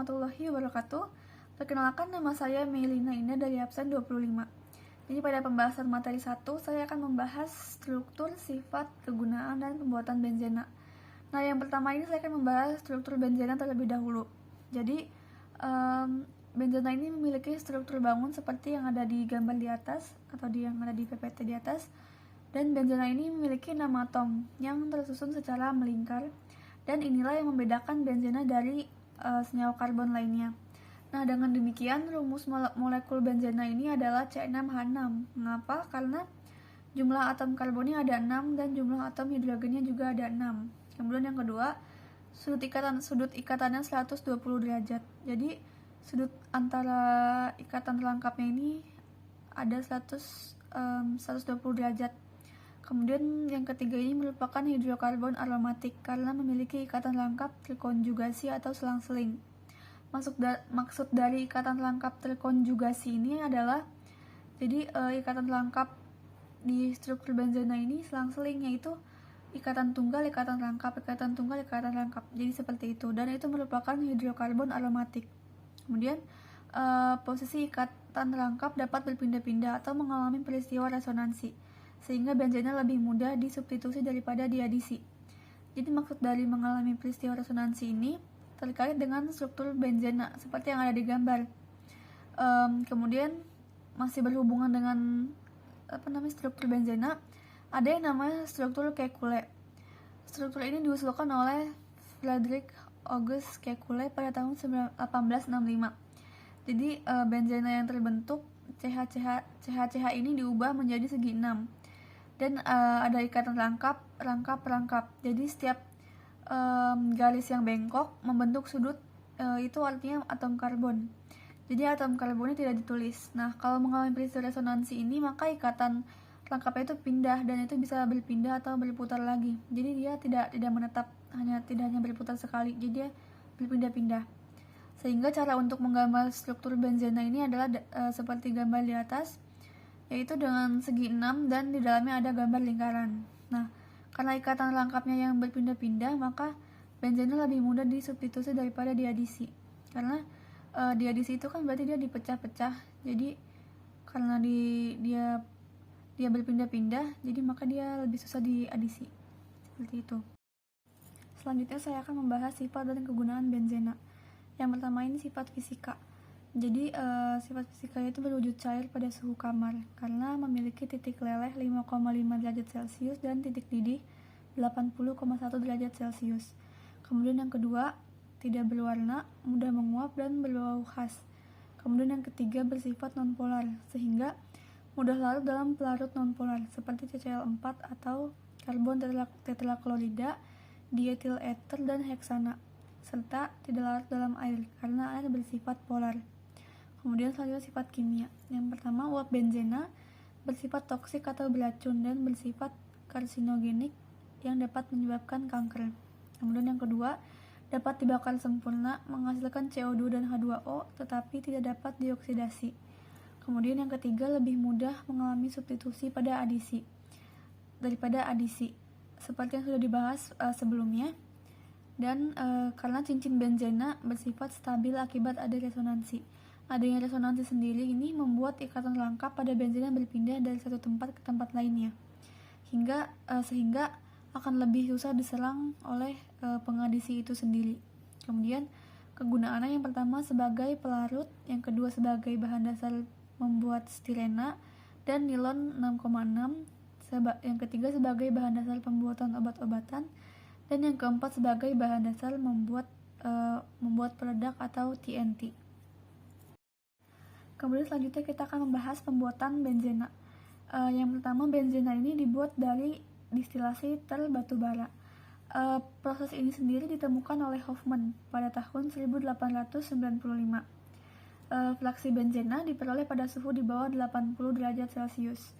warahmatullahi wabarakatuh. Perkenalkan, nama saya Melina Indah dari absen 25. Jadi pada pembahasan materi 1, saya akan membahas struktur, sifat, kegunaan, dan pembuatan benzena. Nah, yang pertama ini saya akan membahas struktur benzena terlebih dahulu. Jadi, benzena ini memiliki struktur bangun seperti yang ada di gambar di atas atau yang ada di PPT di atas. Dan benzena ini memiliki 6 atom yang tersusun secara melingkar. Dan inilah yang membedakan benzena dari senyawa karbon lainnya. Nah, dengan demikian rumus molekul benzena ini adalah C6H6. Mengapa? Karena jumlah atom karbonnya ada 6 dan jumlah atom hidrogennya juga ada 6. Kemudian yang kedua, sudut ikatannya 120 derajat. Jadi sudut antara ikatan lengkapnya ini ada 120 derajat. Kemudian yang ketiga ini merupakan hidrokarbon aromatik karena memiliki ikatan lengkap terkonjugasi atau selang-seling. Maksud dari ikatan lengkap terkonjugasi ini adalah jadi ikatan lengkap di struktur benzena ini selang-seling, yaitu ikatan tunggal, ikatan lengkap, ikatan tunggal, ikatan lengkap. Jadi seperti itu, dan itu merupakan hidrokarbon aromatik. Kemudian posisi ikatan lengkap dapat berpindah-pindah atau mengalami peristiwa resonansi, sehingga benzena lebih mudah disubstitusi daripada diadisi. Jadi maksud dari mengalami peristiwa resonansi ini terkait dengan struktur benzena seperti yang ada di gambar. Kemudian masih berhubungan dengan struktur benzena, ada yang namanya struktur Kekulé. Struktur ini diusulkan oleh Frederick August Kekulé pada tahun 1865. Jadi benzena yang terbentuk CH ini diubah menjadi segi 6. Dan ada ikatan rangkap. Jadi setiap garis yang bengkok membentuk sudut, itu artinya atom karbon. Jadi atom karbonnya tidak ditulis. Nah, kalau mengalami peristiwa resonansi ini, maka ikatan rangkapnya itu pindah, dan itu bisa berpindah atau berputar lagi. Jadi dia tidak menetap, tidak hanya berputar sekali. Jadi dia berpindah-pindah. Sehingga cara untuk menggambar struktur benzena ini adalah seperti gambar di atas, yaitu dengan segi 6 dan di dalamnya ada gambar lingkaran. Nah, karena ikatan lengkapnya yang berpindah-pindah, maka benzena lebih mudah disubstitusi daripada diadisi. Karena diadisi itu kan berarti dia dipecah-pecah. Jadi karena dia berpindah-pindah, jadi maka dia lebih susah diadisi. Seperti itu. Selanjutnya saya akan membahas sifat dan kegunaan benzena. Yang pertama ini sifat fisika. Jadi sifat fisikanya itu berwujud cair pada suhu kamar karena memiliki titik leleh 5,5 derajat Celcius dan titik didih 80,1 derajat Celcius. Kemudian yang kedua, tidak berwarna, mudah menguap dan berbau khas. Kemudian yang ketiga, bersifat nonpolar sehingga mudah larut dalam pelarut nonpolar seperti CCl4 atau karbon tetraklorida, dietil ether dan heksana, serta tidak larut dalam air karena air bersifat polar. Kemudian selanjutnya sifat kimia. Yang pertama, uap benzena bersifat toksik atau beracun dan bersifat karsinogenik yang dapat menyebabkan kanker. Kemudian yang kedua, dapat dibakar sempurna menghasilkan CO2 dan H2O tetapi tidak dapat dioksidasi. Kemudian yang ketiga, lebih mudah mengalami substitusi pada adisi daripada adisi seperti yang sudah dibahas sebelumnya. Dan karena cincin benzena bersifat stabil akibat ada resonansi. Adanya resonansi sendiri ini membuat ikatan lengkap pada benzena berpindah dari satu tempat ke tempat lainnya, sehingga akan lebih susah diserang oleh pengadisi itu sendiri. Kemudian kegunaannya yang pertama sebagai pelarut, yang kedua sebagai bahan dasar membuat stirena dan nilon 6,6, yang ketiga sebagai bahan dasar pembuatan obat-obatan, dan yang keempat sebagai bahan dasar membuat peledak atau TNT. Kemudian selanjutnya kita akan membahas pembuatan benzena. Yang pertama, benzena ini dibuat dari distilasi batu bara. Proses ini sendiri ditemukan oleh Hoffman pada tahun 1895. Fraksi benzena diperoleh pada suhu di bawah 80 derajat Celcius.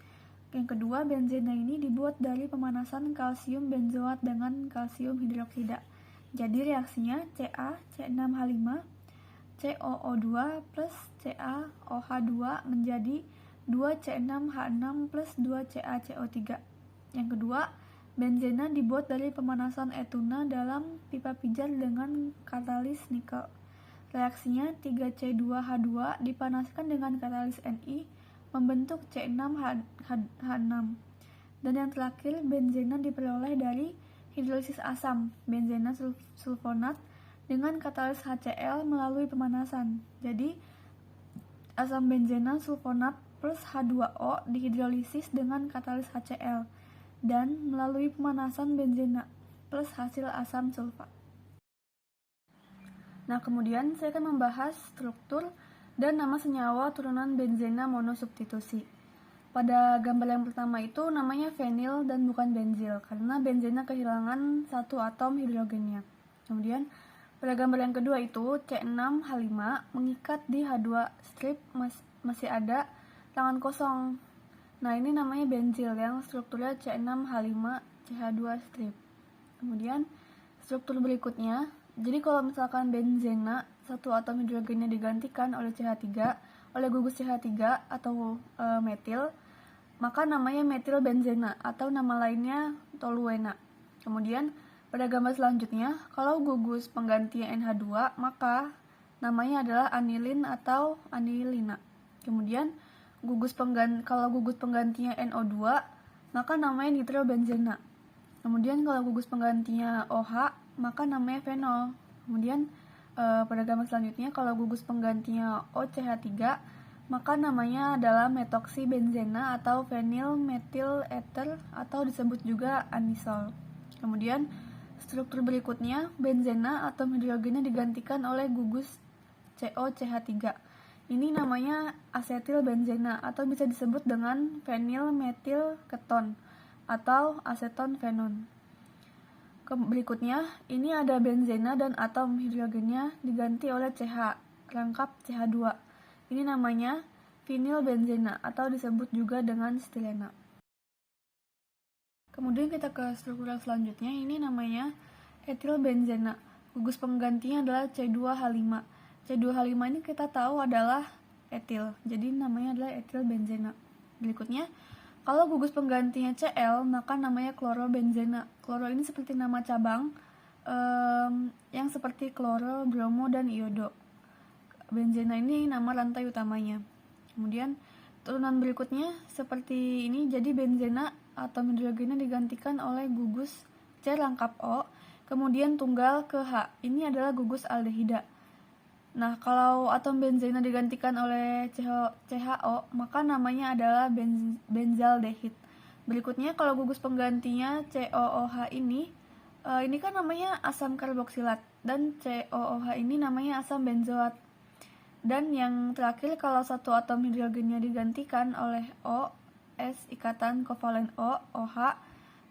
Yang kedua, benzena ini dibuat dari pemanasan kalsium benzoat dengan kalsium hidroksida. Jadi reaksinya CaC6H5 COO2 plus CaOH2 menjadi 2C6H6 plus 2CaCO3. Yang kedua, benzena dibuat dari pemanasan etuna dalam pipa pijar dengan katalis nikel. Reaksinya 3C2H2 dipanaskan dengan katalis Ni membentuk C6H6. Dan yang terakhir, benzena diperoleh dari hidrolisis asam benzena sulfonat dengan katalis HCl melalui pemanasan. Jadi, asam benzena sulfonat plus H2O dihidrolisis dengan katalis HCl dan melalui pemanasan benzena plus hasil asam sulfat. Nah, kemudian saya akan membahas struktur dan nama senyawa turunan benzena monosubstitusi. Pada gambar yang pertama itu namanya fenil dan bukan benzil, karena benzena kehilangan satu atom hidrogennya. Kemudian, pada gambar yang kedua itu C6H5 mengikat di H2 strip masih ada tangan kosong. Nah, ini namanya benzil yang strukturnya C6H5CH2 strip. Kemudian, struktur berikutnya, jadi kalau misalkan benzena satu atom hidrogennya digantikan oleh CH3, oleh gugus CH3 atau metil, maka namanya metil benzena atau nama lainnya toluena. Kemudian pada gambar selanjutnya, kalau gugus penggantinya NH2, maka namanya adalah anilin atau anilina. Kemudian kalau gugus penggantinya NO2, maka namanya nitrobenzena. Kemudian kalau gugus penggantinya OH, maka namanya fenol. Kemudian pada gambar selanjutnya, kalau gugus penggantinya OCH3, maka namanya adalah metoksibenzena atau fenyl metil ether atau disebut juga anisol. Kemudian struktur berikutnya, benzena atom hidrogennya digantikan oleh gugus COCH3. Ini namanya asetil benzena atau bisa disebut dengan fenyl metil keton atau aseton fenon. Berikutnya, ini ada benzena dan atom hidrogennya diganti oleh CH, rangkap CH2. Ini namanya vinyl benzena atau disebut juga dengan stilena. Kemudian kita ke struktur selanjutnya, ini namanya etil benzena. Gugus penggantinya adalah C2H5. C2H5 ini kita tahu adalah etil, jadi namanya adalah etil benzena. Berikutnya, kalau gugus penggantinya Cl, maka namanya klorobenzena. Kloro ini seperti nama cabang yang seperti kloro, bromo, dan iodo. Benzena ini nama rantai utamanya. Kemudian turunan berikutnya seperti ini, jadi benzena atom hidrogennya digantikan oleh gugus C rangkap O, kemudian tunggal ke H. Ini adalah gugus aldehida. Nah, kalau atom benzena digantikan oleh CHO, maka namanya adalah benzaldehid. Berikutnya, kalau gugus penggantinya COOH ini kan namanya asam karboksilat, dan COOH ini namanya asam benzoat. Dan yang terakhir, kalau satu atom hidrogennya digantikan oleh O, S ikatan kovalen O, OH,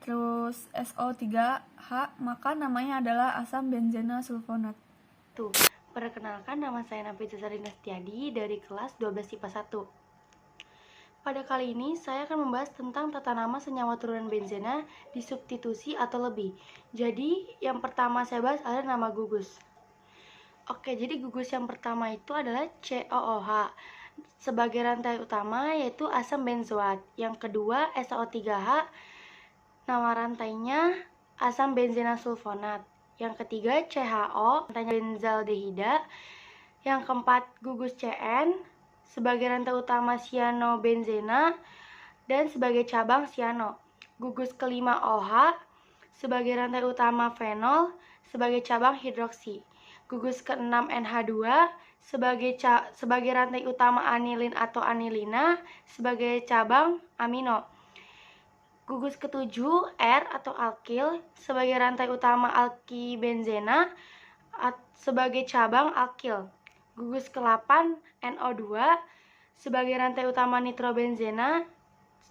terus SO3H, maka namanya adalah asam benzena sulfonat. Tuh. Perkenalkan, nama saya Nafisa Sarina Setiadi dari kelas 12 IPA 1. Pada kali ini, saya akan membahas tentang tata nama senyawa turunan benzena disubstitusi atau lebih. Jadi, yang pertama saya bahas adalah nama gugus. Oke, jadi gugus yang pertama itu adalah COOH. Sebagai rantai utama yaitu asam benzoat. Yang kedua, SO3H. Nama rantainya asam benzena sulfonat. Yang ketiga, CHO, rantainya benzaldehida. Yang keempat, gugus CN, sebagai rantai utama cyanobenzena, dan sebagai cabang cyano. Gugus kelima OH, sebagai rantai utama fenol, sebagai cabang hidroksi. Gugus keenam NH2, sebagai rantai utama anilin atau anilina, sebagai cabang amino. Gugus ketujuh R atau alkil sebagai rantai utama alkibenzena sebagai cabang alkil. Gugus ke-8 NO2 sebagai rantai utama nitrobenzena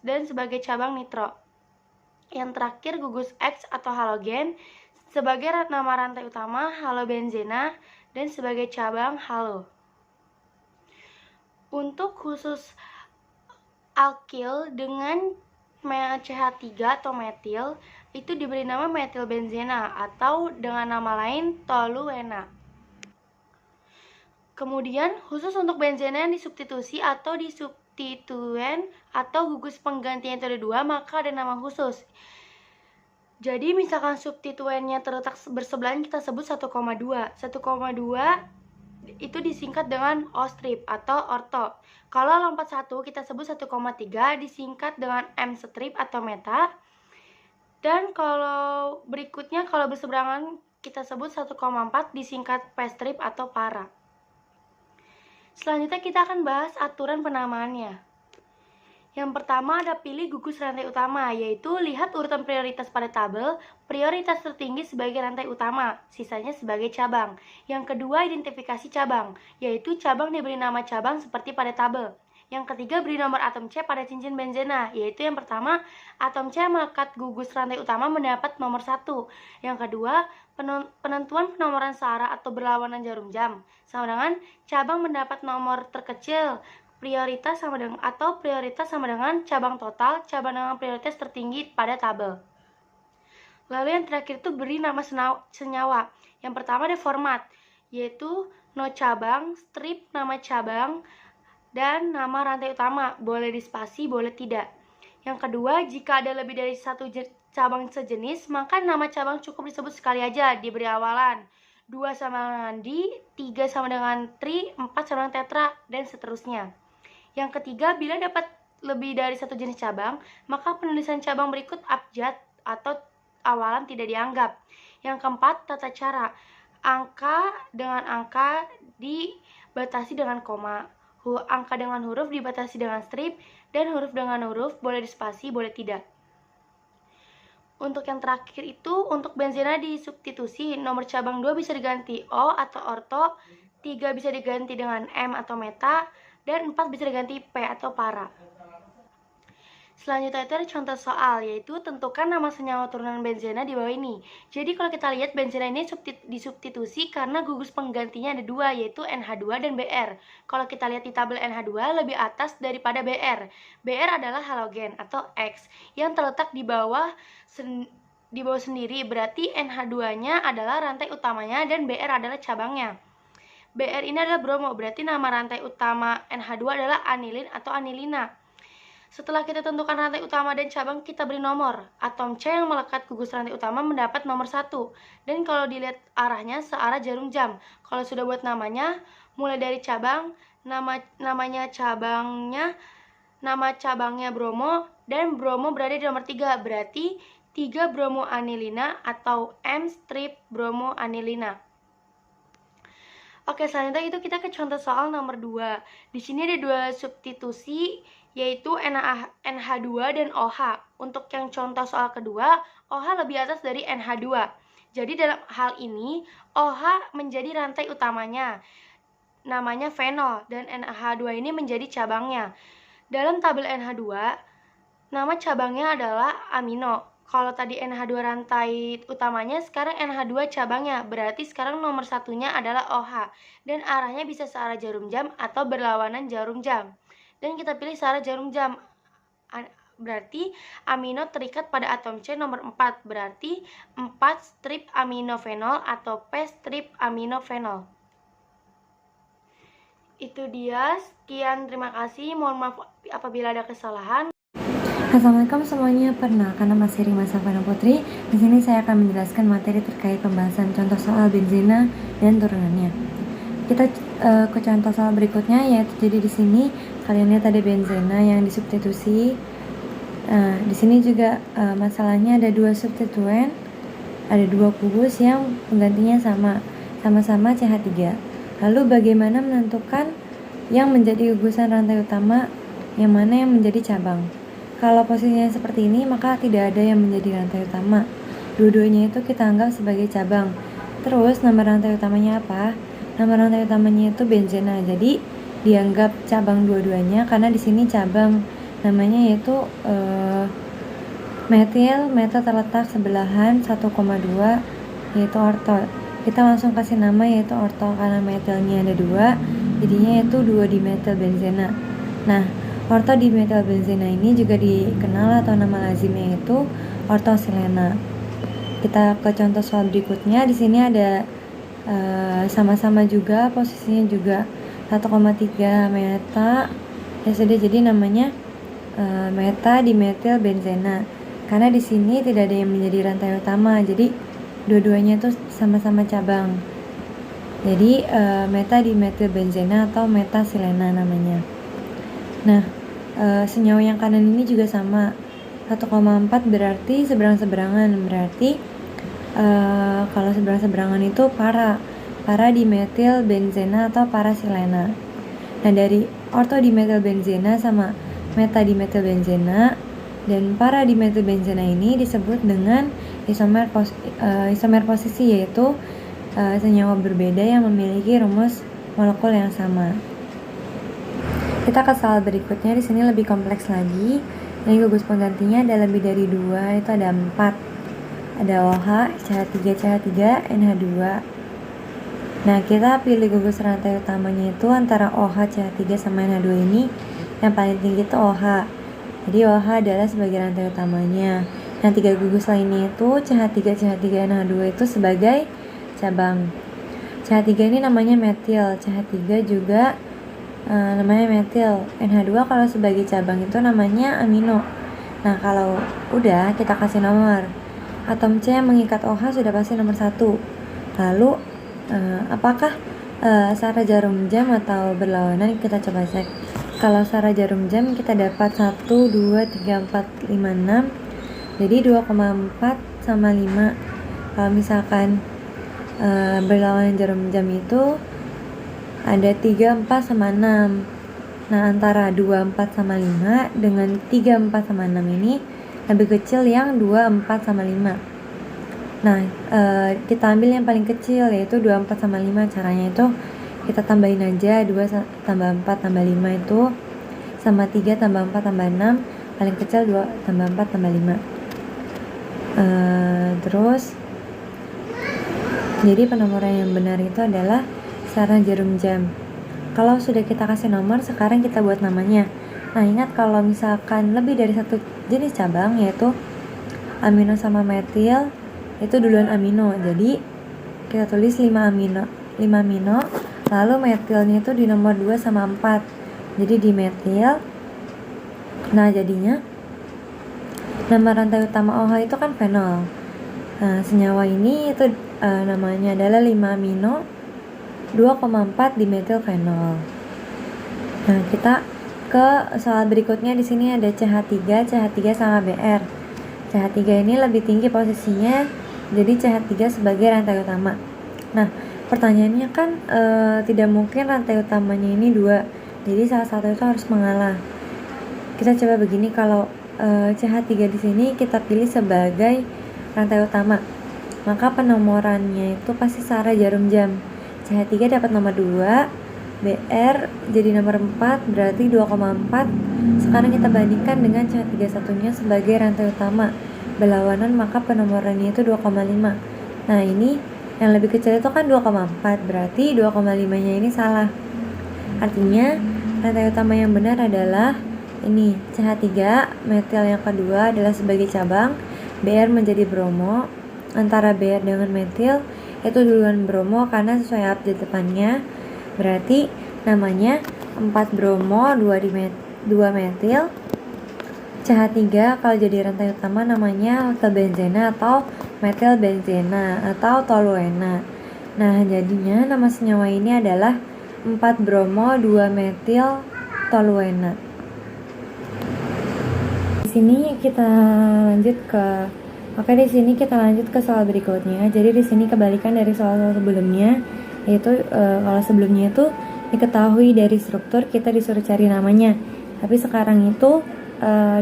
dan sebagai cabang nitro. Yang terakhir gugus X atau halogen sebagai nama rantai utama halobenzena dan sebagai cabang halo. Untuk khusus alkil dengan CH3 atau metil itu diberi nama metilbenzena atau dengan nama lain toluena. Kemudian khusus untuk benzena yang disubstitusi atau disubstituen atau gugus penggantinya itu ada dua, maka ada nama khusus. Jadi misalkan substituennya terletak bersebelahan, kita sebut 1,2. 1,2 itu disingkat dengan O-strip atau orto. Kalau lompat 1 kita sebut 1,3 disingkat dengan M-strip atau meta. Dan kalau berikutnya, kalau berseberangan kita sebut 1,4 disingkat P-strip atau para. Selanjutnya kita akan bahas aturan penamaannya. Yang pertama ada pilih gugus rantai utama, yaitu lihat urutan prioritas pada tabel, prioritas tertinggi sebagai rantai utama, sisanya sebagai cabang. Yang kedua identifikasi cabang, yaitu cabang diberi nama cabang seperti pada tabel. Yang ketiga beri nomor atom C pada cincin benzena, yaitu yang pertama atom C melekat gugus rantai utama mendapat nomor 1. Yang kedua penentuan penomoran searah atau berlawanan jarum jam, sama dengan cabang mendapat nomor terkecil, prioritas sama dengan cabang total, cabang dengan prioritas tertinggi pada tabel. Lalu yang terakhir itu beri nama senyawa. Yang pertama ada format, yaitu no cabang, strip nama cabang, dan nama rantai utama. Boleh dispasi, boleh tidak. Yang kedua, jika ada lebih dari satu cabang sejenis, maka nama cabang cukup disebut sekali aja, diberi awalan. 2 sama dengan di, 3 sama dengan tri, 4 sama dengan tetra, dan seterusnya. Yang ketiga, bila dapat lebih dari satu jenis cabang, maka penulisan cabang berikut abjad atau awalan tidak dianggap. Yang keempat, tata cara. Angka dengan angka dibatasi dengan koma. Angka dengan huruf dibatasi dengan strip, dan huruf dengan huruf boleh dispasi, boleh tidak. Untuk yang terakhir itu, untuk benzena disubstitusi, nomor cabang 2 bisa diganti O atau orto, 3 bisa diganti dengan M atau meta, dan 4 bisa diganti P atau para. Selanjutnya itu ada contoh soal, yaitu tentukan nama senyawa turunan benzena di bawah ini. Jadi kalau kita lihat benzena ini disubstitusi karena gugus penggantinya ada 2, yaitu NH2 dan Br. Kalau kita lihat di tabel NH2 lebih atas daripada Br. Br adalah halogen atau X yang terletak di bawah sendiri, berarti NH2-nya adalah rantai utamanya dan Br adalah cabangnya. Br ini adalah bromo, berarti nama rantai utama NH2 adalah anilin atau anilina. Setelah kita tentukan rantai utama dan cabang, kita beri nomor. Atom C yang melekat gugus rantai utama mendapat nomor 1. Dan kalau dilihat arahnya, searah jarum jam. Kalau sudah buat namanya, mulai dari cabang, nama cabangnya bromo, dan bromo berada di nomor 3. Berarti 3 bromo anilina atau M-strip bromo anilina. Oke, selanjutnya itu kita ke contoh soal nomor 2. Di sini ada 2 substitusi, yaitu NH2 dan OH. Untuk yang contoh soal kedua, OH lebih atas dari NH2. Jadi dalam hal ini, OH menjadi rantai utamanya, namanya fenol, dan NH2 ini menjadi cabangnya. Dalam tabel NH2, nama cabangnya adalah amino. Kalau tadi NH2 rantai utamanya, sekarang NH2 cabangnya. Berarti sekarang nomor satunya adalah OH. Dan arahnya bisa searah jarum jam atau berlawanan jarum jam. Dan kita pilih searah jarum jam. Berarti amino terikat pada atom C nomor 4. Berarti 4 strip aminofenol atau P strip aminofenol. Itu dia. Sekian, terima kasih. Mohon maaf apabila ada kesalahan. Assalamualaikum semuanya, perkenalkan nama saya Rima Safana Putri. Di sini saya akan menjelaskan materi terkait pembahasan contoh soal benzena dan turunannya. Kita ke contoh soal berikutnya, yaitu jadi di sini kalian lihat ada benzena yang disubstitusi. Di sini juga masalahnya ada 2 substituen, ada 2 kubus yang penggantinya sama-sama CH3. Lalu bagaimana menentukan yang menjadi gugusan rantai utama, yang mana yang menjadi cabang? Kalau posisinya seperti ini, maka tidak ada yang menjadi rantai utama. Dua-duanya itu kita anggap sebagai cabang. Terus nama rantai utamanya apa? Nama rantai utamanya itu benzena. Jadi dianggap cabang dua-duanya karena di sini cabang namanya yaitu metil terletak sebelahan 1,2 yaitu orto. Kita langsung kasih nama yaitu orto karena metilnya ada 2, jadinya yaitu 2-dimetil benzena. Nah, orto dimetil benzena ini juga dikenal atau nama lazimnya itu ortosilena. Kita ke contoh soal berikutnya. Di sini ada sama-sama juga posisinya juga 1,3 meta. Ya sudah, jadi namanya meta dimetil benzena. Karena di sini tidak ada yang menjadi rantai utama, jadi dua-duanya itu sama-sama cabang. Jadi metadimetilbenzena atau metasilena namanya. Nah, senyawa yang kanan ini juga sama, 1,4 berarti seberang-seberangan, berarti kalau seberang-seberangan itu paradimetilbenzena atau parasilena. Nah, dari ortodimetilbenzena sama metadimetilbenzena dan paradimetilbenzena ini disebut dengan isomer posisi, yaitu senyawa berbeda yang memiliki rumus molekul yang sama. Kita ke soal berikutnya, di sini lebih kompleks lagi. Ini gugus penggantinya ada lebih dari 2, itu ada 4. Ada OH, CH3, NH2. Nah, kita pilih gugus rantai utamanya itu antara OH, CH3 sama NH2 ini. Yang paling tinggi itu OH. Jadi OH adalah sebagai rantai utamanya. Nah, 3 gugus lainnya itu CH3, NH2 itu sebagai cabang. CH3 ini namanya metil, CH3 juga namanya metil. NH2 kalau sebagai cabang itu namanya amino. Nah, kalau udah kita kasih nomor. Atom C yang mengikat OH sudah pasti nomor 1. Lalu apakah searah jarum jam atau berlawanan? Kita coba cek. Kalau searah jarum jam kita dapat 1, 2, 3, 4, 5, 6. Jadi 2,4 sama 5. Kalau misalkan berlawanan jarum jam itu ada 3, 4 sama 6. Nah, antara 2, 4 sama 5 dengan 3, 4 sama 6 ini lebih kecil yang 2, 4 sama 5. Nah, kita ambil yang paling kecil, yaitu 2, 4 sama 5. Caranya itu kita tambahin aja, 2 tambah 4 tambah 5 itu sama 3 tambah 4 tambah 6. Paling kecil 2 tambah 4 tambah 5. Terus jadi penomoran yang benar itu adalah searah jarum jam. Kalau sudah kita kasih nomor, sekarang kita buat namanya. Nah, ingat kalau misalkan lebih dari satu jenis cabang, yaitu amino sama metil, itu duluan amino. Jadi kita tulis 5 amino, lalu metilnya itu di nomor 2 sama 4. Jadi di metil. Nah, jadinya nama rantai utama OH itu kan fenol. Nah, senyawa ini itu namanya adalah 5 amino 2,4 dimetilfenol. Nah, kita ke soal berikutnya. Di sini ada CH3 sama Br. CH3 ini lebih tinggi posisinya, jadi CH3 sebagai rantai utama. Nah, pertanyaannya kan tidak mungkin rantai utamanya ini 2, jadi salah satu itu harus mengalah. Kita coba begini, kalau CH3 di sini kita pilih sebagai rantai utama, maka penomorannya itu pasti searah jarum jam. CH3 dapat nomor 2, Br jadi nomor 4, berarti 2,4. Sekarang kita bandingkan dengan CH3 satunya sebagai rantai utama berlawanan, maka penomorannya itu 2,5. Nah, ini yang lebih kecil itu kan 2,4, berarti 2,5 nya ini salah. Artinya rantai utama yang benar adalah ini, CH3 metil yang kedua adalah sebagai cabang, Br menjadi bromo. Antara Br dengan metil itu duluan bromo karena sesuai update depannya, berarti namanya 4 bromo 2 metil. CH3 kalau jadi rantai utama namanya alkylbenzena atau metilbenzena atau toluena. Nah, jadinya nama senyawa ini adalah 4 bromo 2 metil toluena. Di sini kita lanjut ke soal berikutnya. Jadi di sini kebalikan dari soal sebelumnya, yaitu kalau sebelumnya itu diketahui dari struktur, kita disuruh cari namanya. Tapi sekarang itu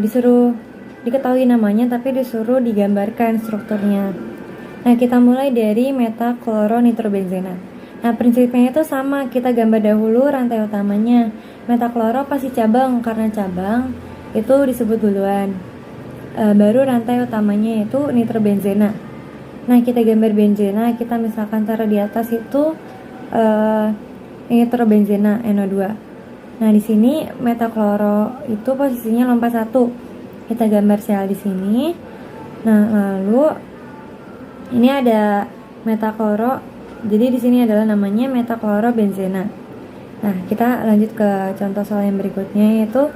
disuruh diketahui namanya tapi disuruh digambarkan strukturnya. Nah, kita mulai dari metakloronitrobenzena. Nah, prinsipnya itu sama, kita gambar dahulu rantai utamanya. Metakloro pasti cabang, karena cabang itu disebut duluan. Baru rantai utamanya itu nitrobenzena. Nah, kita gambar benzena, kita misalkan taruh di atas itu nitrobenzena NO2. Nah, di sini metakloro itu posisinya lompat 1. Kita gambar sel di sini. Nah, lalu ini ada metakloro. Jadi di sini adalah namanya metaklorobenzena. Nah, kita lanjut ke contoh soal yang berikutnya, yaitu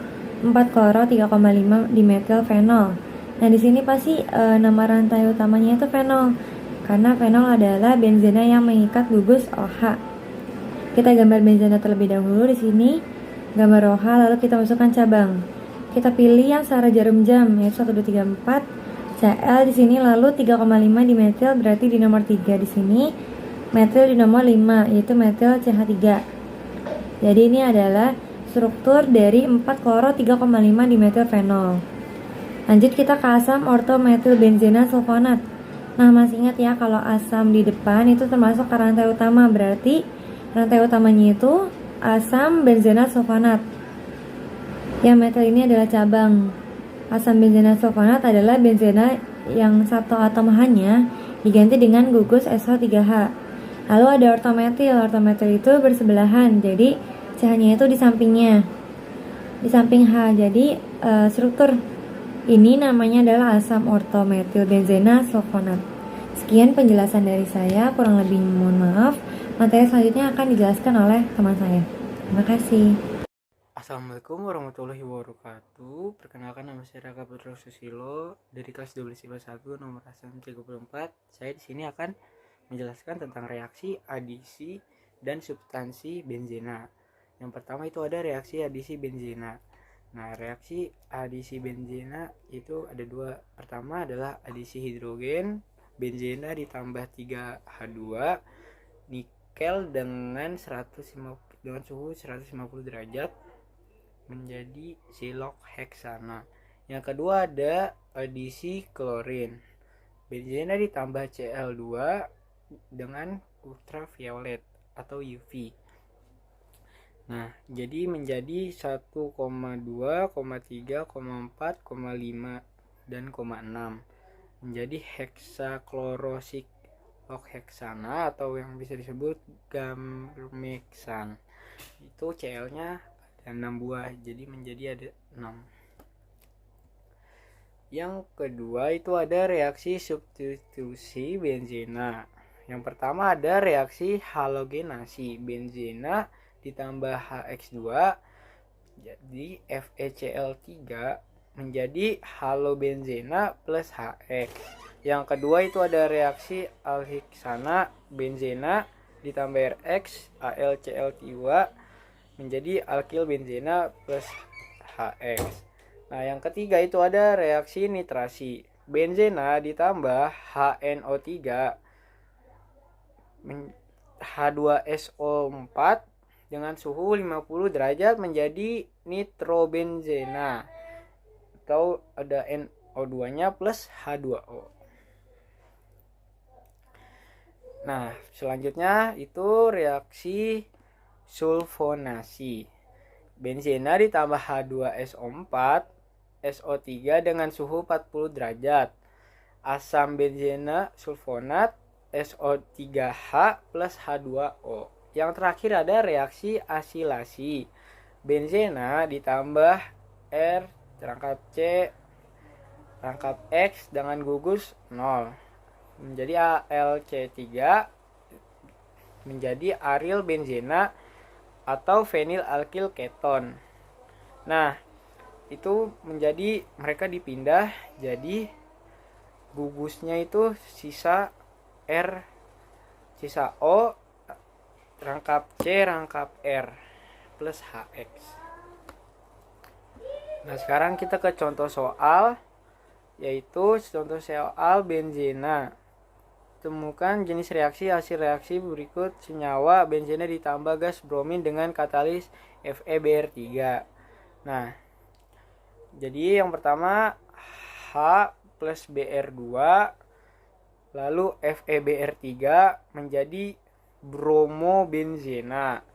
4 kloro 3,5 dimetilfenol. Nah, di sini pasti nama rantai utamanya itu fenol, karena fenol adalah benzena yang mengikat gugus OH. Kita gambar benzena terlebih dahulu di sini, gambar OH, lalu kita masukkan cabang. Kita pilih yang searah jarum jam, yaitu 1, 2, 3, 4, Cl di sini, lalu 3,5 di metil, berarti di nomor 3 di sini, metil di nomor 5, yaitu metil CH3. Jadi ini adalah struktur dari 4 kloro 3,5 di metil fenol. Lanjut kita ke asam ortometil benzena sulfonat. Nah, masih ingat ya kalau asam di depan itu termasuk ke rantai utama, berarti rantai utamanya itu asam benzena sulfonat. Yang metil ini adalah cabang. Asam benzena sulfonat adalah benzena yang satu atom H-nya diganti dengan gugus SO3H. Lalu ada ortometil. Ortometil itu bersebelahan, jadi CH-nya itu di sampingnya, di samping H. Jadi struktur ini namanya adalah asam ortometil benzena sulfonat. Sekian penjelasan dari saya, kurang lebih mohon maaf. Materi selanjutnya akan dijelaskan oleh teman saya. Terima kasih. Assalamualaikum warahmatullahi wabarakatuh. Perkenalkan, nama saya Raka Putra Susilo dari kelas 12 IPA 1 nomor absen 34. Saya di sini akan menjelaskan tentang reaksi adisi dan substansi benzena. Yang pertama itu ada reaksi adisi benzena. Nah, reaksi adisi benzena itu ada dua. Pertama adalah adisi hidrogen, benzena ditambah 3H2 nikel dengan suhu 150 derajat menjadi siloheksana. Yang kedua ada adisi klorin, benzena ditambah Cl2 dengan ultraviolet atau UV. Nah, jadi menjadi 1,2, 3, 4,5 dan 6 menjadi heksaklorosikloheksana atau yang bisa disebut gameksan. Itu Cl-nya ada 6 buah, jadi menjadi ada 6. Yang kedua itu ada reaksi substitusi benzena. Yang pertama ada reaksi halogenasi, benzena ditambah HX2 jadi FeCl3 menjadi halobenzena plus HX. Yang kedua itu ada reaksi alheksana, benzena ditambah RX AlCl2 menjadi alkil benzena plus HX. Nah, yang ketiga itu ada reaksi nitrasi, benzena ditambah HNO3 H2SO4 dengan suhu 50 derajat menjadi nitrobenzena atau ada NO2-nya plus H2O. Nah, selanjutnya itu reaksi sulfonasi. Benzena ditambah H2SO4 SO3 dengan suhu 40 derajat. Asam benzena sulfonat SO3H plus H2O. Yang terakhir ada reaksi asilasi. Benzena ditambah R rangkap C rangkap X dengan gugus 0 menjadi AlC3 menjadi aril benzena atau fenyl alkyl keton. Nah, itu menjadi mereka dipindah jadi gugusnya itu sisa R sisa O rangkap C rangkap R plus HX. Nah, sekarang kita ke contoh soal, yaitu contoh soal benzena. Temukan jenis reaksi hasil reaksi berikut senyawa benzena ditambah gas bromin dengan katalis FeBr3. Nah, jadi yang pertama H plus Br2 lalu FeBr3 menjadi bromobenzena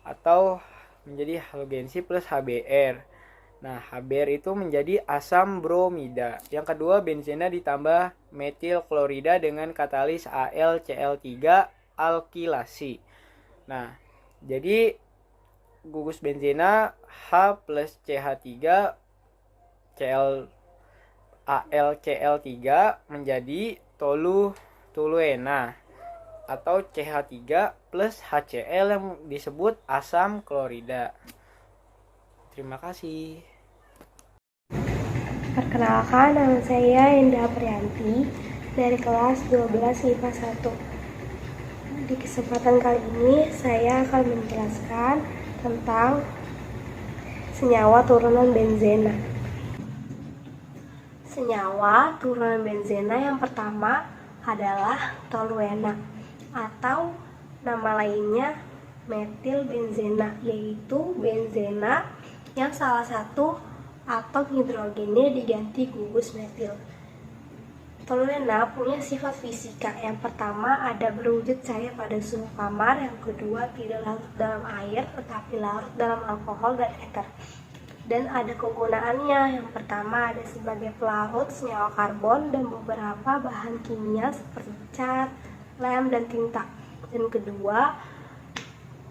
atau menjadi halogensi plus HBr. Nah, HBr itu menjadi asam bromida. Yang kedua, benzena ditambah metil klorida dengan katalis AlCl3 alkilasi. Nah, jadi gugus benzena H plus CH3 AlCl3 menjadi toluena atau CH3 plus HCl yang disebut asam klorida. Terima kasih. Perkenalkan, nama saya Indah Priyanti dari kelas 12 IPA 1. Di kesempatan kali ini saya akan menjelaskan tentang senyawa turunan benzena. Senyawa turunan benzena yang pertama adalah toluena atau nama lainnya metilbenzena, yaitu benzena yang salah satu atom hidrogennya diganti gugus metil. Toluena punya sifat fisika. Yang pertama ada berwujud cair pada suhu kamar, yang kedua tidak larut dalam air tetapi larut dalam alkohol dan eter. Dan ada kegunaannya. Yang pertama ada sebagai pelarut senyawa karbon dan beberapa bahan kimia seperti cat, lem, dan tinta. Dan kedua,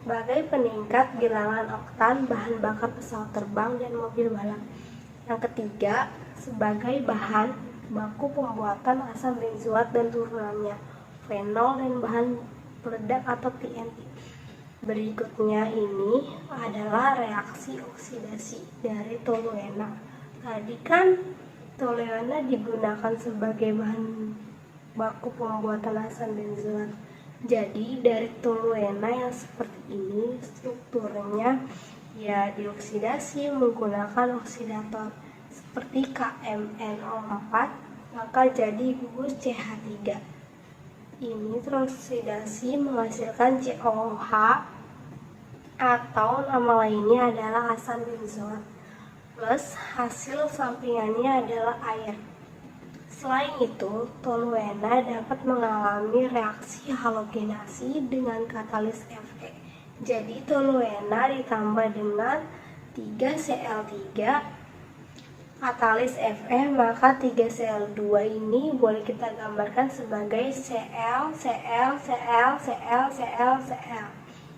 sebagai peningkat bilangan oktan bahan bakar pesawat terbang dan mobil balap. Yang ketiga, sebagai bahan baku pembuatan asam benzoat dan turunannya, fenol, dan bahan peledak atau TNT. Berikutnya ini adalah reaksi oksidasi dari toluena. Tadi kan toluena digunakan sebagai bahan baku pembuatan asam benzoat. Jadi dari toluena yang seperti ini strukturnya ya dioksidasi menggunakan oksidator seperti KMnO4, maka jadi gugus CH3. Ini teroksidasi menghasilkan COH atau nama lainnya adalah asam benzoat, plus hasil sampingannya adalah air. Selain itu, toluena dapat mengalami reaksi halogenasi dengan katalis Fe. Jadi toluena ditambah dengan 3Cl3 katalis Fe, maka 3Cl2 ini boleh kita gambarkan sebagai Cl, Cl, Cl, Cl, Cl, Cl.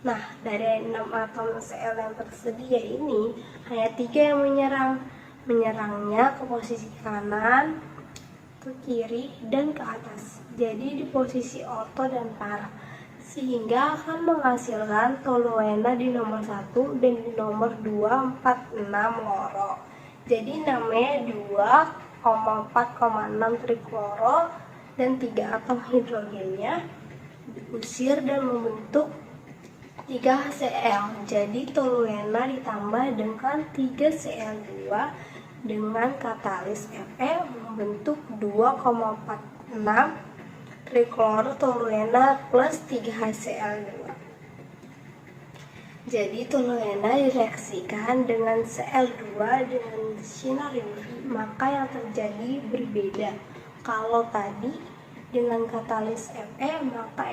Nah, dari 6 atom Cl yang tersedia ini, hanya 3 yang menyerangnya ke posisi kanan, ke kiri, dan ke atas. Jadi di posisi orto dan para, sehingga akan menghasilkan toluena di nomor 1 dan di nomor 2, 4, 6 loro. Jadi namanya 2,4,6 trikloro dan 3 atom hidrogennya diusir dan membentuk 3Cl. Jadi toluena ditambah dengan 3Cl2 dengan katalis Fe membentuk 2,46 trikloro toluena plus 3HCl2. Jadi toluena direaksikan dengan Cl2 dengan sinar UV, maka yang terjadi berbeda. Kalau tadi dengan katalis Fe, maka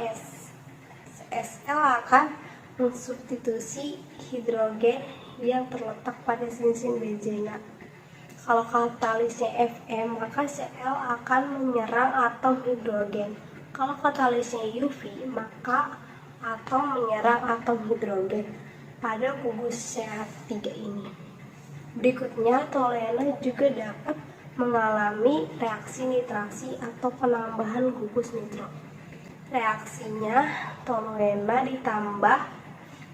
Cl akan mensubstitusi hidrogen yang terletak pada sinsin benzena. Kalau katalisnya Fe, maka Cl akan menyerang atom hidrogen. Kalau katalisnya UV, maka atom menyerang atom hidrogen pada gugus CH3 ini. Berikutnya, toluena juga dapat mengalami reaksi nitrasi atau penambahan gugus nitro. Reaksinya, toluena ditambah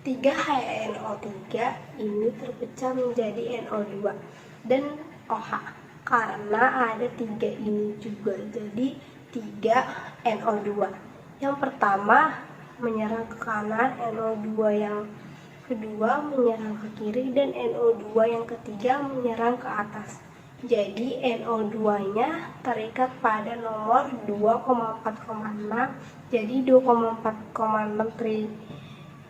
3HNO3 ini terpecah menjadi NO2 dan OH karena ada 3 ini juga, jadi 3 NO2. Yang pertama menyerang ke kanan, NO2 yang kedua menyerang ke kiri, dan NO2 yang ketiga menyerang ke atas. Jadi NO2 nya terikat pada nomor 2,4,6, jadi 2,4,6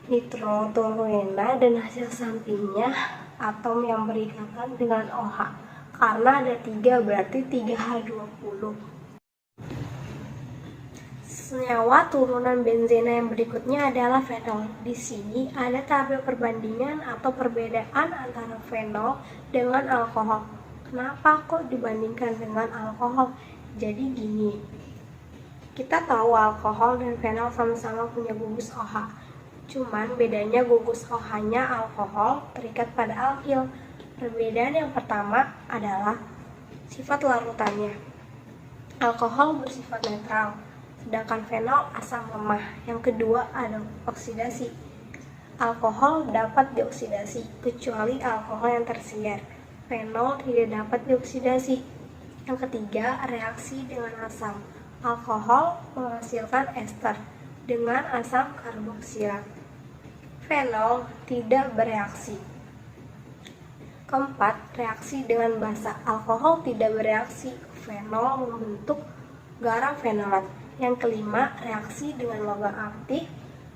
nitrotoluena, dan hasil sampingnya atom yang berikatan dengan OH. Karena ada 3 berarti 3H20. Senyawa turunan benzena yang berikutnya adalah fenol. Di sini ada tabel perbandingan atau perbedaan antara fenol dengan alkohol. Kenapa kok dibandingkan dengan alkohol? Jadi gini, kita tahu alkohol dan fenol sama-sama punya gugus OH. Cuman bedanya gugus OH-nya alkohol terikat pada alkil. Perbedaan yang pertama adalah sifat larutannya. Alkohol bersifat netral, sedangkan fenol asam lemah. Yang kedua ada oksidasi. Alkohol dapat dioksidasi kecuali alkohol yang tersier. Fenol tidak dapat dioksidasi. Yang ketiga, reaksi dengan asam. Alkohol menghasilkan ester dengan asam karboksilat. Fenol tidak bereaksi. Keempat, reaksi dengan basa. Alkohol tidak bereaksi. Fenol membentuk garam fenolat. Yang kelima, reaksi dengan logam aktif.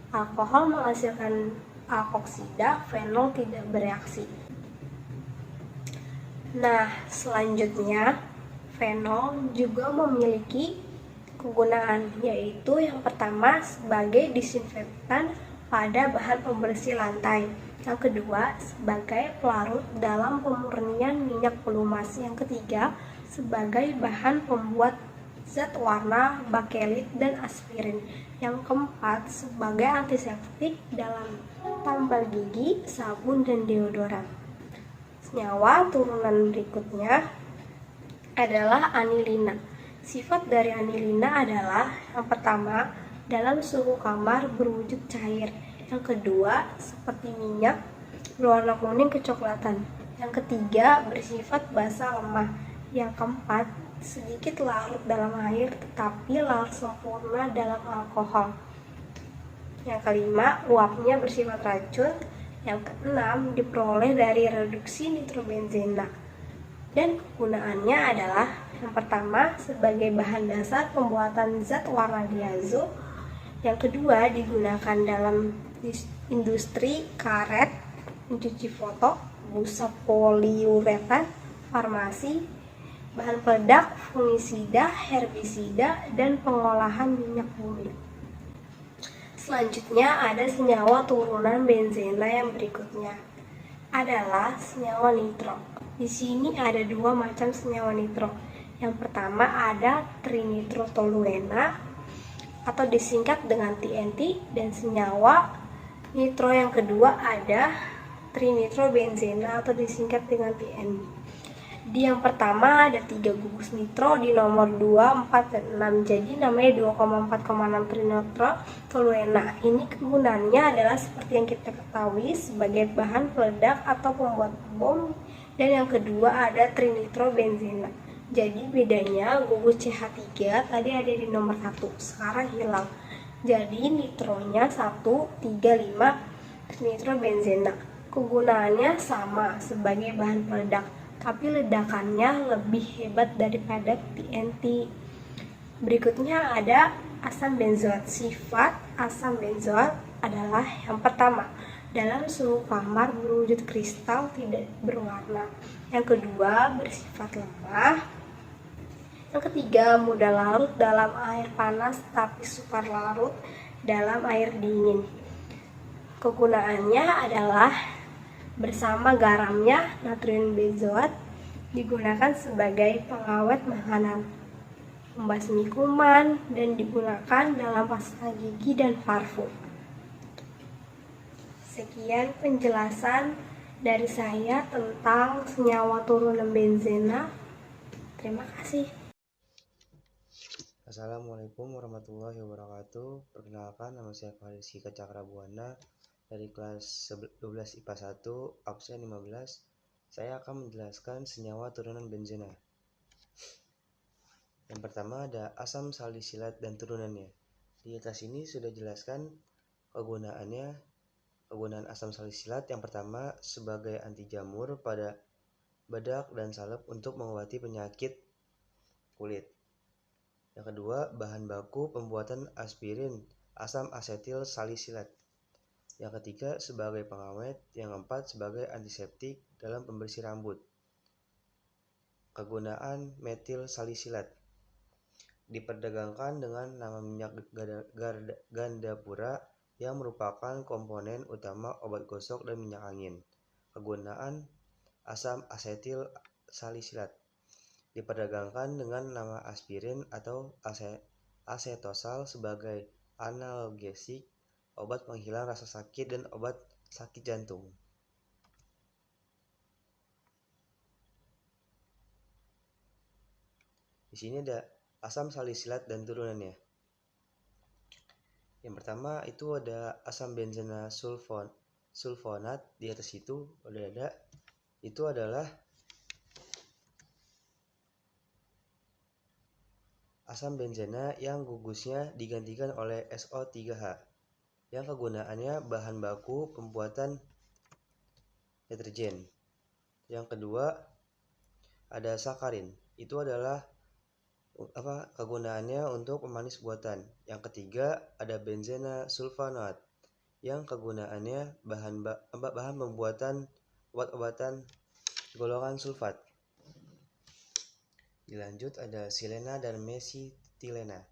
Alkohol menghasilkan alkoksida, fenol tidak bereaksi. Nah, selanjutnya, fenol juga memiliki kegunaan, yaitu yang pertama sebagai disinfektan pada bahan pembersih lantai. Yang kedua, sebagai pelarut dalam pemurnian minyak pelumas. Yang ketiga, sebagai bahan pembuat zat warna, bakelit, dan aspirin. Yang keempat, sebagai antiseptik dalam tambal gigi, sabun, dan deodoran. Senyawa turunan berikutnya adalah anilina. Sifat dari anilina adalah yang pertama, dalam suhu kamar berwujud cair. Yang kedua, seperti minyak berwarna kuning kecoklatan. Yang ketiga, bersifat basa lemah. Yang keempat, sedikit larut dalam air tetapi larut sempurna dalam alkohol. Yang kelima, uapnya bersifat racun. Yang keenam, diperoleh dari reduksi nitrobenzena. Dan kegunaannya adalah yang pertama, sebagai bahan dasar pembuatan zat warna diazo. Yang kedua, digunakan dalam industri karet, mencuci foto, busa poliuretan, farmasi, bahan peledak, fungisida, herbisida, dan pengolahan minyak bumi. Selanjutnya ada senyawa turunan benzena yang berikutnya adalah senyawa nitro. Di sini ada dua macam senyawa nitro. Yang pertama ada trinitrotoluena atau disingkat dengan TNT, dan senyawa nitro yang kedua ada trinitrobenzena atau disingkat dengan TN. Di yang pertama ada 3 gugus nitro di nomor 2, 4, dan 6. Jadi namanya 2,4,6 trinitrotoluena. Ini kegunaannya adalah seperti yang kita ketahui sebagai bahan peledak atau pembuat bom. Dan yang kedua ada trinitrobenzena. Jadi bedanya gugus CH3 tadi ada di nomor 1, sekarang hilang. Jadi nitronya 1, 3, 5 trinitrobenzena. Kegunaannya sama sebagai bahan peledak, tapi ledakannya lebih hebat daripada TNT. Berikutnya ada asam benzoat. Sifat asam benzoat adalah yang pertama, dalam suhu kamar berwujud kristal tidak berwarna. Yang kedua, bersifat lemah. Yang ketiga, mudah larut dalam air panas tapi sukar larut dalam air dingin. Kegunaannya adalah bersama garamnya, natrium benzoat, digunakan sebagai pengawet makanan, membasmi kuman, dan digunakan dalam pasta gigi dan parfum. Sekian penjelasan dari saya tentang senyawa turunan benzena. Terima kasih. Assalamualaikum warahmatullahi wabarakatuh. Perkenalkan, nama saya Fahrizky Cakrabuana dari kelas 12 IPA 1, absen 15. Saya akan menjelaskan senyawa turunan benzena. Yang pertama ada asam salisilat dan turunannya. Di atas ini sudah jelaskan kegunaannya. Kegunaan asam salisilat yang pertama sebagai anti jamur pada badak dan salep untuk mengobati penyakit kulit. Yang kedua, bahan baku pembuatan aspirin, asam asetil salisilat. Yang ketiga, sebagai pengawet. Yang keempat, sebagai antiseptik dalam pembersih rambut. Kegunaan metil salisilat diperdagangkan dengan nama minyak gandapura yang merupakan komponen utama obat gosok dan minyak angin. Kegunaan asam asetil salisilat diperdagangkan dengan nama aspirin atau asetosal sebagai analgesik, obat penghilang rasa sakit, dan obat sakit jantung. Di sini ada asam salisilat dan turunannya. Yang pertama itu ada asam benzena sulfonat. Di atas itu ada itu adalah asam benzena yang gugusnya digantikan oleh SO3H yang kegunaannya bahan baku pembuatan deterjen. Yang kedua ada sakarin. Itu adalah kegunaannya untuk pemanis buatan. Yang ketiga ada benzena sulfonat yang kegunaannya bahan pembuatan obat-obatan golongan sulfat. Dilanjut ada silena dan mesitilena.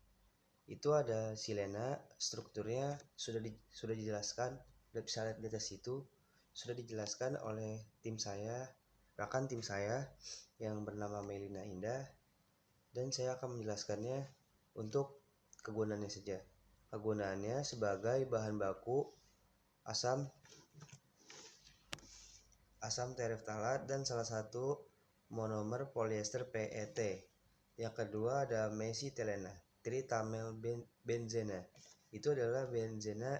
Itu ada silena, strukturnya sudah dijelaskan, bisa lihat di atas itu, sudah dijelaskan oleh rekan tim saya yang bernama Melina Indah, dan saya akan menjelaskannya untuk kegunaannya saja. Kegunaannya sebagai bahan baku asam tereftalat dan salah satu monomer polyester PET. Yang kedua ada mesitilena, tritamel benzena. Itu adalah benzena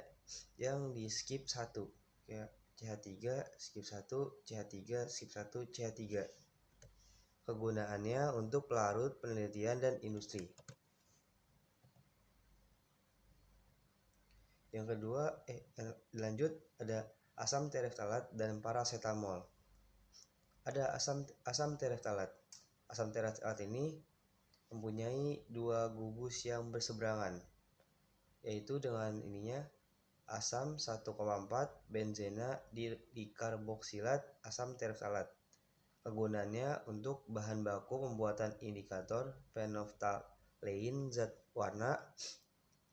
yang di skip 1, ya, CH3, skip 1, CH3, skip 1, CH3. Kegunaannya untuk pelarut penelitian dan industri. Yang kedua, lanjut ada asam tereftalat dan parasetamol. Ada asam tereftalat. Asam tereftalat ini mempunyai dua gugus yang berseberangan, yaitu dengan ininya asam 1,4 benzena dikarboksilat asam tereftalat. Kegunaannya untuk bahan baku pembuatan indikator, phenolphthalein, zat warna,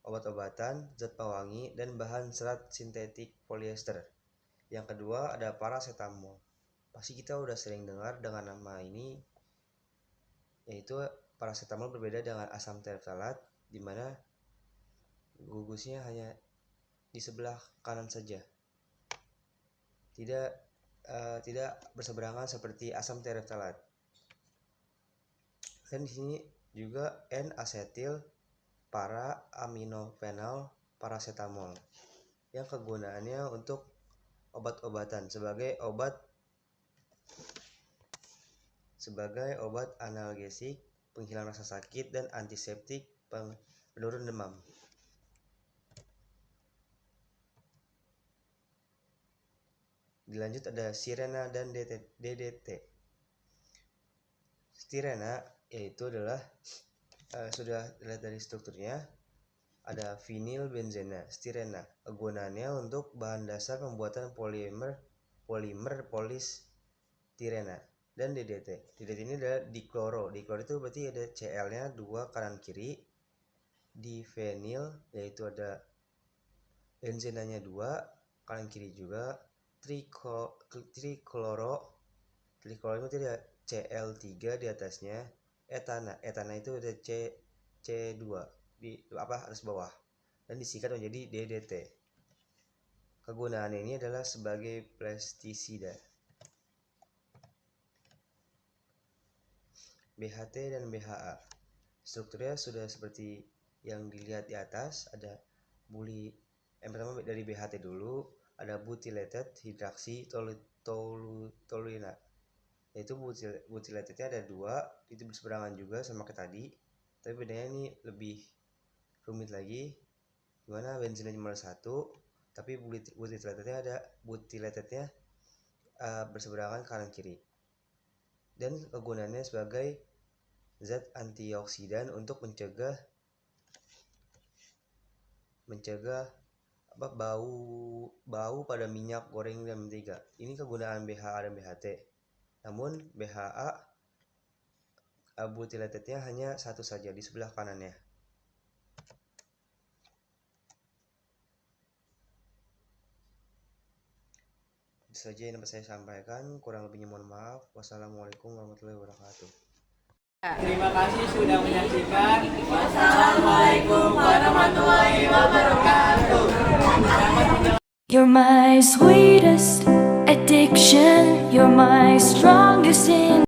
obat-obatan, zat pewangi, dan bahan serat sintetik polyester. Yang kedua ada parasetamol. Pasti kita udah sering dengar dengan nama ini, yaitu parasetamol berbeda dengan asam tereftalat, di mana gugusnya hanya di sebelah kanan saja, tidak berseberangan seperti asam tereftalat. Dan di sini juga N-asetil para aminofenol parasetamol yang kegunaannya untuk obat-obatan sebagai obat analgesik, penghilang rasa sakit, dan antiseptik penurun demam. Dilanjut ada sirena dan DDT. Sirena yaitu adalah sudah dilihat dari strukturnya, ada vinil benzena, stirena. Kegunaannya untuk bahan dasar pembuatan polimer polistirena. Dan DDT. DDT ini adalah dikloro. Dikloro itu berarti ada Cl-nya 2 kanan kiri. Di vinil yaitu ada benzenanya 2 kanan kiri juga. Trikloro itu ada Cl3 di atasnya. Etana itu ada C2 di atas bawah dan disingkat menjadi DDT. Kegunaan ini adalah sebagai pestisida. BHT dan BHA. Strukturnya sudah seperti yang dilihat di atas. Ada yang pertama dari BHT dulu, ada butylated hidroksi toluena. Yaitu butylatednya ada 2, itu berseberangan juga sama kayak tadi, tapi bedanya ini lebih rumit lagi, dimana benzena cuma 1, tapi butylatednya berseberangan kanan kiri. Dan kegunaannya sebagai zat antioksidan untuk mencegah bau pada minyak goreng dan mentega. Ini kegunaan BHA dan BHT. Namun BHA butylatednya hanya 1 saja di sebelah kanannya. Itu saja yang dapat saya sampaikan, kurang lebihnya mohon maaf. Wassalamualaikum warahmatullahi wabarakatuh. Terima kasih sudah menyaksikan. Wassalamualaikum warahmatullahi wabarakatuh. You're my sweetest addiction, you're my strong